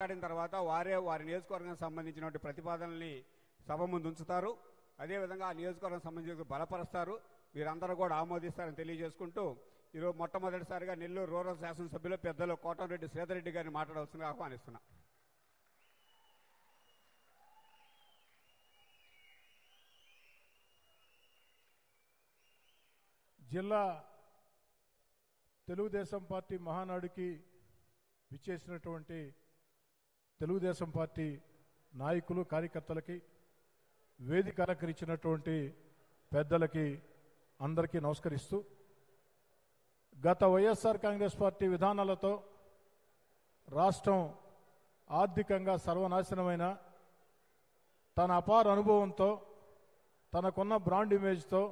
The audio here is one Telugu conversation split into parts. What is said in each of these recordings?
మాట్లాడిన తర్వాత వారి నియోజకవర్గానికి సంబంధించినటువంటి ప్రతిపాదనల్ని సభ ముందు ఉంచుతారు. అదేవిధంగా ఆ నియోజకవర్గం సంబంధించి బలపరుస్తారు. మీరందరూ కూడా ఆమోదిస్తారని తెలియజేసుకుంటూ ఈరోజు మొట్టమొదటిసారిగా నెల్లూరు రూరల్ శాసనసభ్యులు పెద్దలు కోటంరెడ్డి శ్రీధర్రెడ్డి గారిని మాట్లాడవలసిందిగా ఆహ్వానిస్తున్నా. జిల్లా తెలుగుదేశం పార్టీ మహానాడుకి విచ్చేసినటువంటి తెలుగుదేశం పార్టీ నాయకులు కార్యకర్తలకి వేదిక అలంకరించినటువంటి పెద్దలకి అందరికీ నమస్కరిస్తూ, గత వైఎస్ఆర్ కాంగ్రెస్ పార్టీ విధానాలతో రాష్ట్రం ఆర్థికంగా సర్వనాశనమైన తన అపార అనుభవంతో తనకున్న బ్రాండ్ ఇమేజ్తో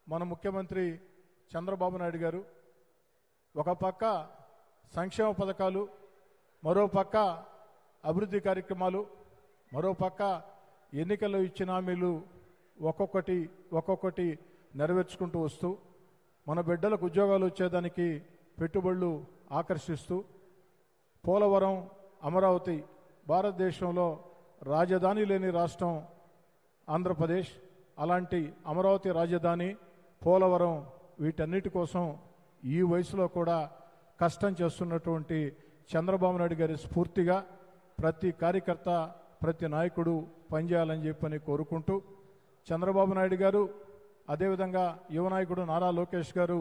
మన ముఖ్యమంత్రి చంద్రబాబు నాయుడు గారు ఒక పక్క సంక్షేమ పథకాలు, మరో పక్క అభివృద్ధి కార్యక్రమాలు, మరో పక్క ఎన్నికల్లో ఇచ్చిన హామీలు ఒక్కొక్కటి నెరవేర్చుకుంటూ వస్తూ మన బిడ్డలకు ఉద్యోగాలు వచ్చేదానికి పెట్టుబడులు ఆకర్షిస్తూ పోలవరం, అమరావతి, భారతదేశంలో రాజధాని లేని రాష్ట్రం ఆంధ్రప్రదేశ్, అలాంటి అమరావతి రాజధాని, పోలవరం, వీటన్నిటి కోసం ఈ వయసులో కూడా కష్టం చేస్తున్నటువంటి చంద్రబాబు నాయుడు గారి స్ఫూర్తిగా ప్రతి కార్యకర్త, ప్రతి నాయకుడు పనిచేయాలని చెప్పని కోరుకుంటూ, చంద్రబాబు నాయుడు గారు అదేవిధంగా యువ నాయకుడు నారా లోకేష్ గారు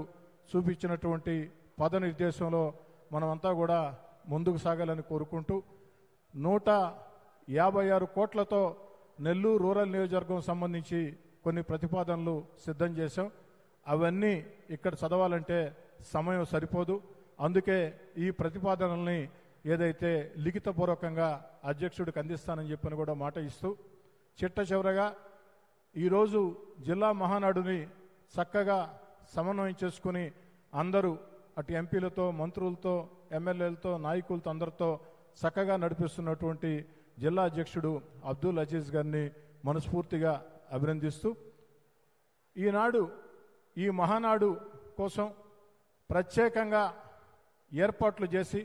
చూపించినటువంటి పదనిర్దేశంలో మనమంతా కూడా ముందుకు సాగాలని కోరుకుంటూ 156 కోట్లతో నెల్లూరు రూరల్ నియోజకవర్గం సంబంధించి కొన్ని ప్రతిపాదనలు సిద్ధం చేశాం. అవన్నీ ఇక్కడ చదవాలంటే సమయం సరిపోదు. అందుకే ఈ ప్రతిపాదనల్ని ఏదైతే లిఖితపూర్వకంగా అధ్యక్షుడికి అందిస్తానని చెప్పని కూడా మాట ఇస్తూ, చిట్ట చివరగా ఈరోజు జిల్లా మహానాడుని చక్కగా సమన్వయం చేసుకుని అందరూ అటు ఎంపీలతో, మంత్రులతో, ఎమ్మెల్యేలతో, నాయకులతో అందరితో చక్కగా నడిపిస్తున్నటువంటి జిల్లా అధ్యక్షుడు అబ్దుల్ అజీజ్ గారిని మనస్ఫూర్తిగా అభినందిస్తూ, ఈనాడు ఈ మహానాడు కోసం ప్రత్యేకంగా ఏర్పాట్లు చేసి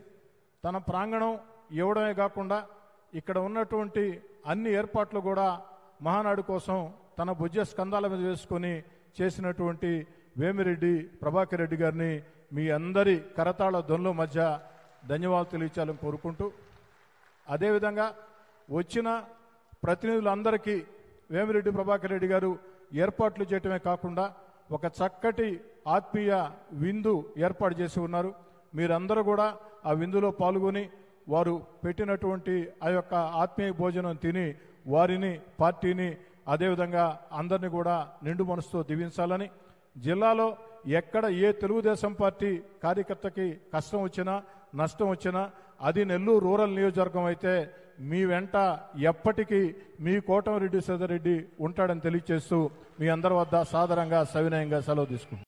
తన ప్రాంగణం ఇవ్వడమే కాకుండా ఇక్కడ ఉన్నటువంటి అన్ని ఏర్పాట్లు కూడా మహానాడు కోసం తన భుజ స్కంధాల మీద వేసుకొని చేసినటువంటి వేమిరెడ్డి ప్రభాకర్ రెడ్డి గారిని మీ అందరి కరతాళ ధ్వనుల మధ్య ధన్యవాదాలు తెలియచేయాలని కోరుకుంటూ, అదేవిధంగా వచ్చిన ప్రతినిధులందరికీ వేమిరెడ్డి ప్రభాకర్ రెడ్డి గారు ఏర్పాట్లు చేయటమే కాకుండా ఒక చక్కటి ఆత్మీయ విందు ఏర్పాటు చేసి ఉన్నారు. మీరందరూ కూడా ఆ విందులో పాల్గొని వారు పెట్టినటువంటి ఆ యొక్క ఆత్మీయ భోజనం తిని వారిని, పార్టీని, అదేవిధంగా అందరినీ కూడా నిండు మనసుతో దీవించాలని, జిల్లాలో ఎక్కడ ఏ తెలుగుదేశం పార్టీ కార్యకర్తకి కష్టం వచ్చినా, నష్టం వచ్చినా అది నెల్లూరు రూరల్ నియోజకవర్గం అయితే మీ వెంట ఎప్పటికీ మీ కోటంరెడ్డి శ్రీధర్రెడ్డి ఉంటాడని తెలియజేస్తూ మీ అందరి వద్ద సాదరంగా సవినయంగా సెలవు తీసుకుంటాం.